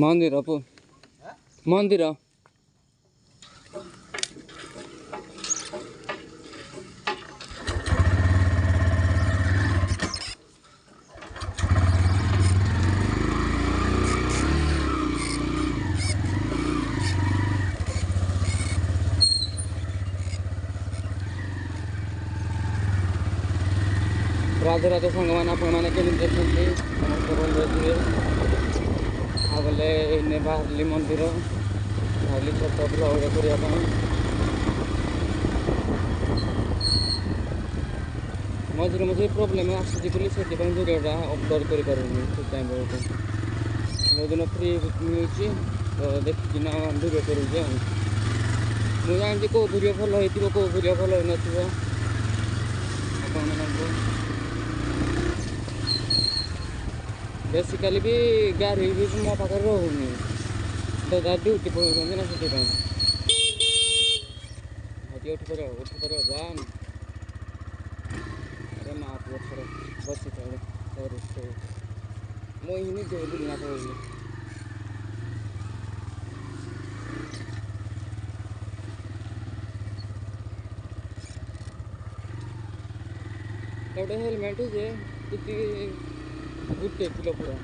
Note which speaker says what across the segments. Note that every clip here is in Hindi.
Speaker 1: ମନ୍ଦିର ମନ୍ଦିର राधे राधे सांग मैंने आपने केमी देखते थे आगे बाहरली मंदिर बाहरली छोट ब्लग करने मझे मझे प्रोब्लेम आसूसी से भिडियोटा अपलोड कर ठीक टाइम जो दिन फ्री मिलूँ तो देखिकिना भिडियो करुचे मुझे जानती कौ भिडियो भल हो कौ भिडियो भल हो न बेसिकाली भी गाड़ी भी मो पाखे रोनी दादा ड्यूटी पड़े ना से उठी पर जा अरे माँ पुओ बसी मुझे निजे बुलना पड़े गोटे हेलमेट जे गुटे किलो पूरा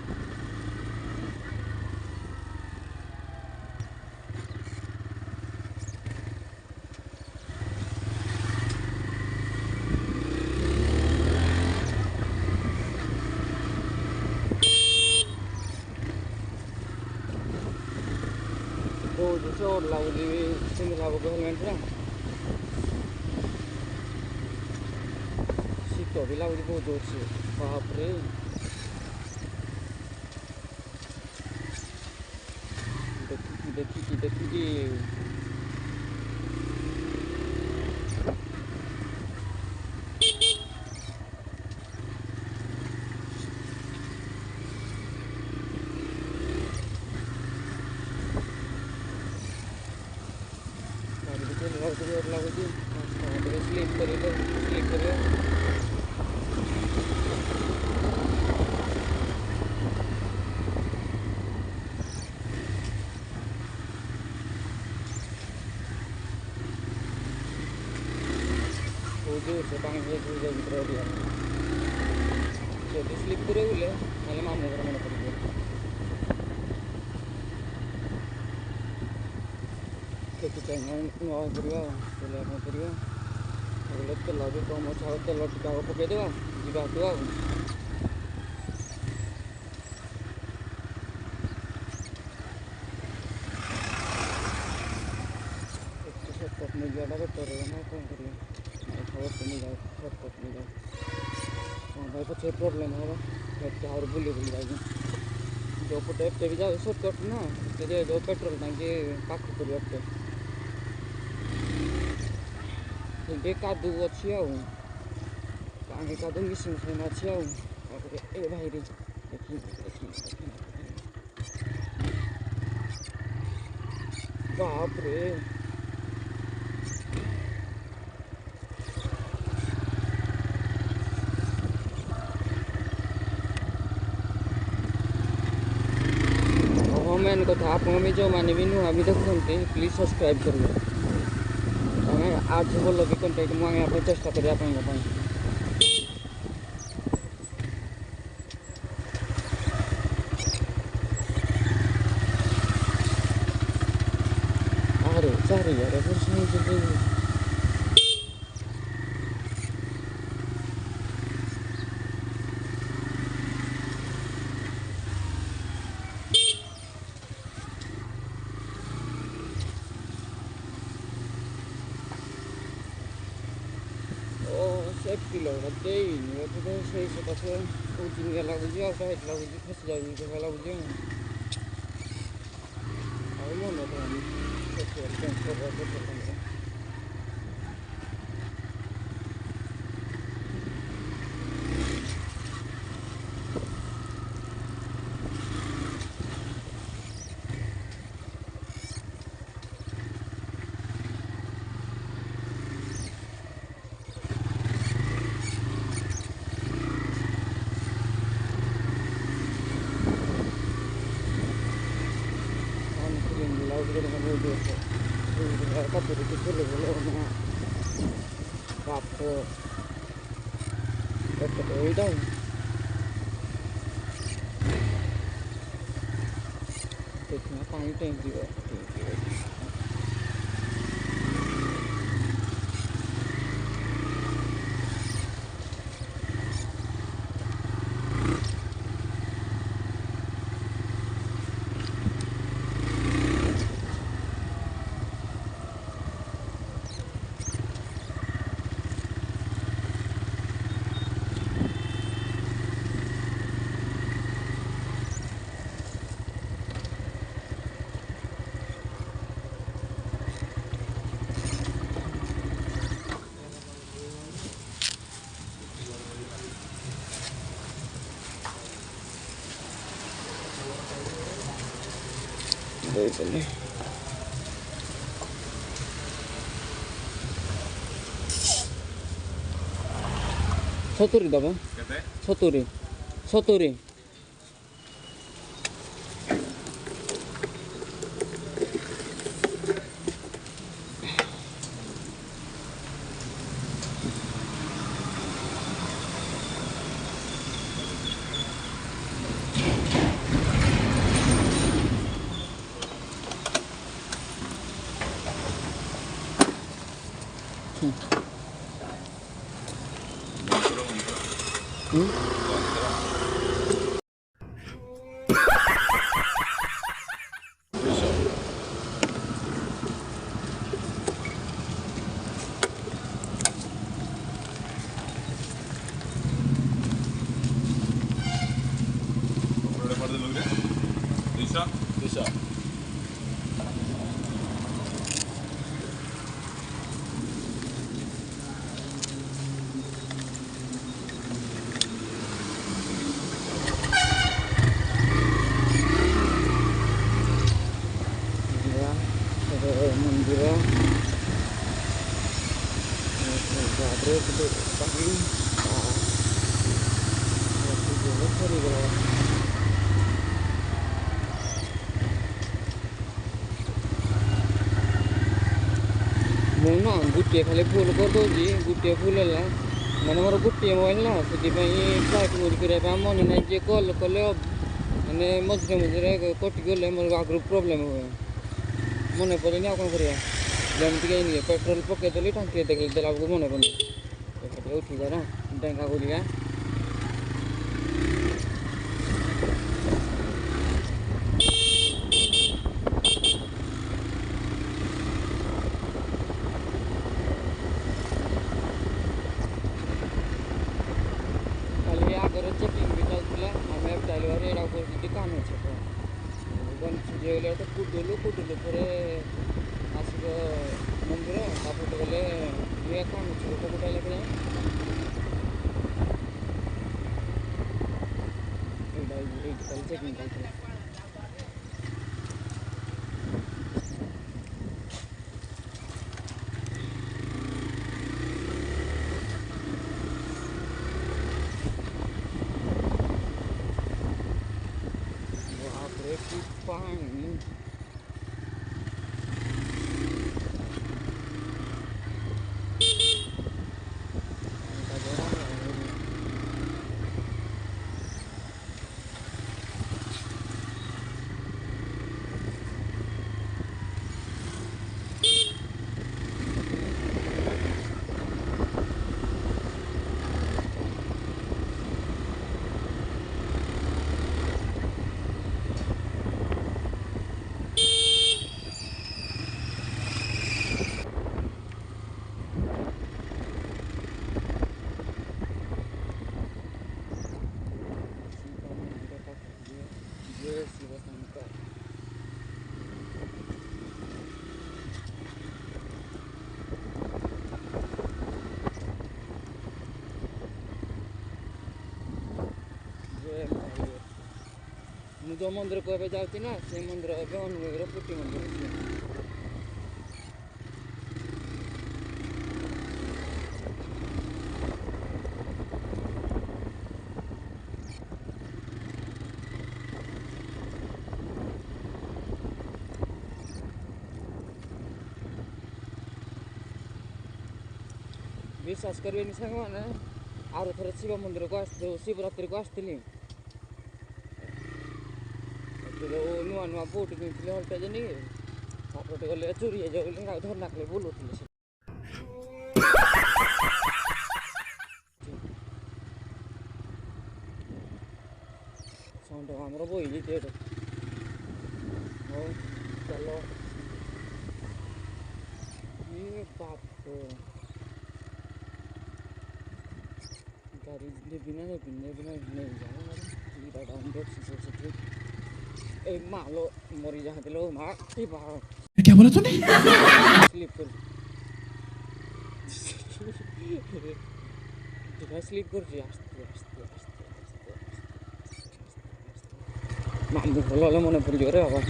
Speaker 1: बहुत जोर लगुच पिंधला हेलमेट शीत भी लगुच बहुत जोर से बाप रे देखिए लगुच स्लीप कर जोर से पानी भर जल्दी स्लीप करे बोले ना मामू घर मन पड़े नुआ पड़ा तेल भी कम अच्छे तेल टीका पकईदेवा जावा शॉर्टकट नहीं जाटा बेटर ना कौन कर नहीं जाए शॉर्टकट नहीं जाए हाँ भाई पचे प्रोब्लेम होगा और बुले जाए जो पटे एटे भी जाए शॉर्टकट ना जो पेट्रोल टांकी पाख कर कादू अच्छी आगे कादू मिशन अच्छी ए भाई देखी बाप रे मेन कथा आप जो मैंने भी नुआ भी देखते प्लीज सब्सक्राइब करेंगे आज भल भी कंटेंट मुझे चेष्टा करें अरे चार यार किलो से सकाशे कौन लगुच आठ लगुच फसी जाए लगुच मन getting a new vehicle. We have a couple of people who live after the way down. Taking a fine time here. 서투리 나봐. 서투리. 서투리. 응?
Speaker 2: दिशा
Speaker 1: मंदिर pagi ମୁଁ ନା ଗୋଟିଏ ଖାଲି ଫୁଲ୍ କରିଦେଉଛି ଗୋଟିଏ ଫୁଲ୍ ହେଲା ମାନେ ମୋର ଗୋଟିଏ ମୋବାଇଲ୍ ନା ସେଥିପାଇଁ ଫ୍ଲାଇଟ୍ ୟୁଜ୍ କରିବା ପାଇଁ ମନେ ନାହିଁ ଯିଏ କଲ୍ କଲେ ମାନେ ମଝିରେ ମଝିରେ କଟିଗଲେ ମୋର ଆଗରୁ ପ୍ରୋବ୍ଲେମ୍ ହୁଏ ମନେ ପଡ଼େନି ଆଉ କ'ଣ କରିବା ଯେମିତିକି ଏଇନି ପେଟ୍ରୋଲ୍ ପକେଇଦେଲି ଟାଙ୍କିରେ ଦେଖିଲି ଦେଲା ବେଳକୁ ମନେ ପଡ଼ୁନି ଟିକେ ଉଠିଯାଏ ନା ଡେଙ୍ଗା କରିକା चेकिंग भी चलता आम ड्राइवर एड़ा कर कान अच्छे गले तो कुटुलु पर आसब मंदिर तापटे गले ये कान अच्छे लोक कुटाइल चेकिंग चलता fine. जो मंदिर को एवं जाऊँगी ना से मंदिर एवं अनुगुर पुटी मंदिर विश्वास करेनि सांग मैंने आर थर शिव मंदिर को शिवरात्रि को आसती नुआ नुआ बोट कि हल्टा जे नहीं गले चोरी धरना कले बुलूले साउंड आमर बोली चलो ये बाप गाड़ी नहीं जाओ मालो मरी जाते लो माँ
Speaker 2: क्या बोला तूने?
Speaker 1: स्लीप कर स्लीप कर मामू भल मन पड़ रे बाबा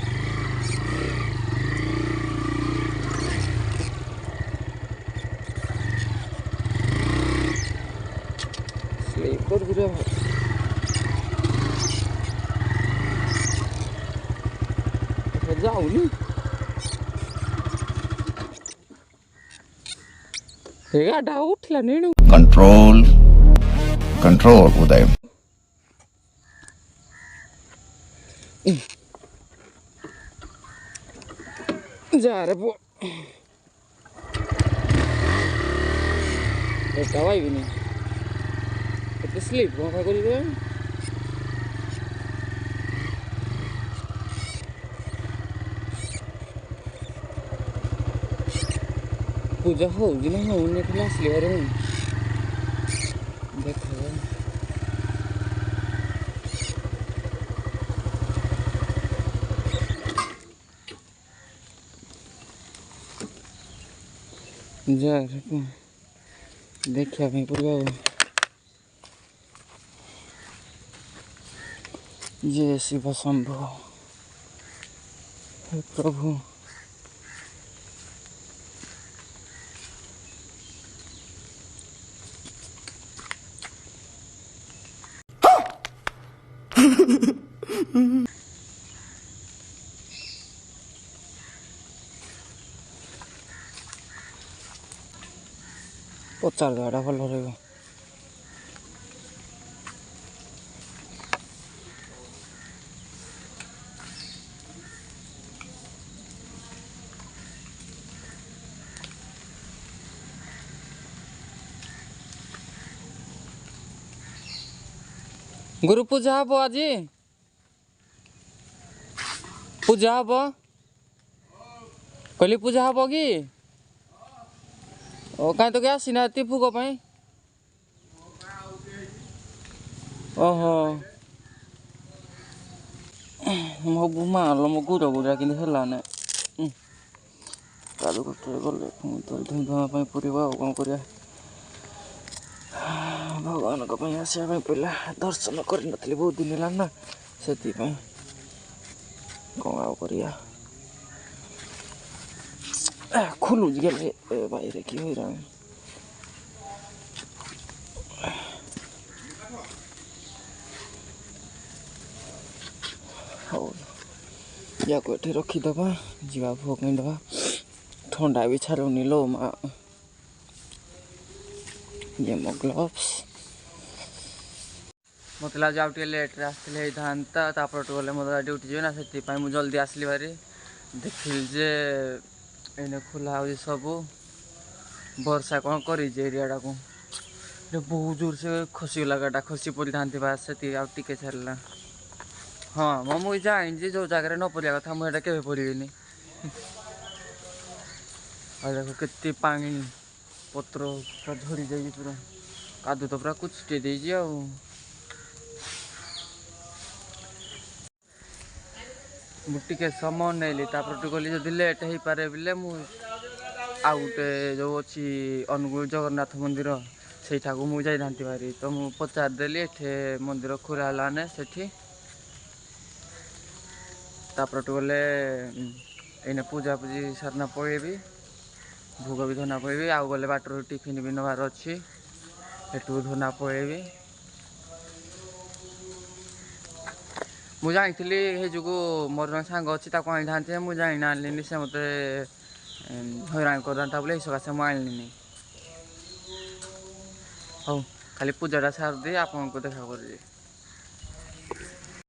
Speaker 1: स्लीप कर जाऊनी गाड़ा उठला नहीं
Speaker 2: कंट्रोल कंट्रोल उदय
Speaker 1: जा रे पो दवाई भी नहीं स्लीप कौन कर पूजा होगी ना होने तो असली बारे में देखो जा देखा भाई पूरा जय शिव शंभु हे प्रभु पचार गाड़ा भल रहा गुरु पूजा हम आज पूजा हम कहली पूजा हम कि कहीं तो क्या सीना फूक ओहो मो माल मो गुरा गुरा कि हेलाने कादू कष्ट गले धुआं पूरा कौन कर भगवान को आसवाई पड़ा दर्शन कर बहुत दिन है ना से कौन आ कर खुलू गले बाहर कि हाँ या को रखीदबा जा भोगदबा ठंडा भी छाड़ूनी लो माँ ये मो ग्लोव्स मत लगे आउ लेट आसते था गले मत ड्यूटी जी ना से मुझे जल्दी आसली भारी देखिल जे एने खोला हो सब वर्षा कौन कर एरिया को बहुत जोर से खसीगला गाड़ा खसी पड़ी था से टे छाड़ा हाँ मुझे जानी जो जगह न पड़ा कथा मुझे के पड़िनी देखो के पानी पत्र पूरा झड़ी जाए पूरा कादू तो पूरा कुचटे दे मुझे समय नहीं गली जब लेट हो पारे बोले आउ गोटे जो अच्छी अनुगुल जगन्नाथ मंदिर सेठा को मुझे जाती भारी तो मुझे पचारदेली एठे मंदिर खोलाने से गले एने पूजा पूजी सारना पड़ेबी भोग भी धना पड़ेबी आउ गले बाटर टिफिन भी नबार अच्छी एटू धना पड़ेबी मुझे जानी ये जो मोर जन सांग अच्छी आई था मुझे जानी आनी से मत हैरान करता बोले सकाशे मुझे आनी ହଉ ଖାଲି ପୂଜାଟା ସାରି ଦେଇ ଆପଣଙ୍କୁ ଦେଖା କରିବି।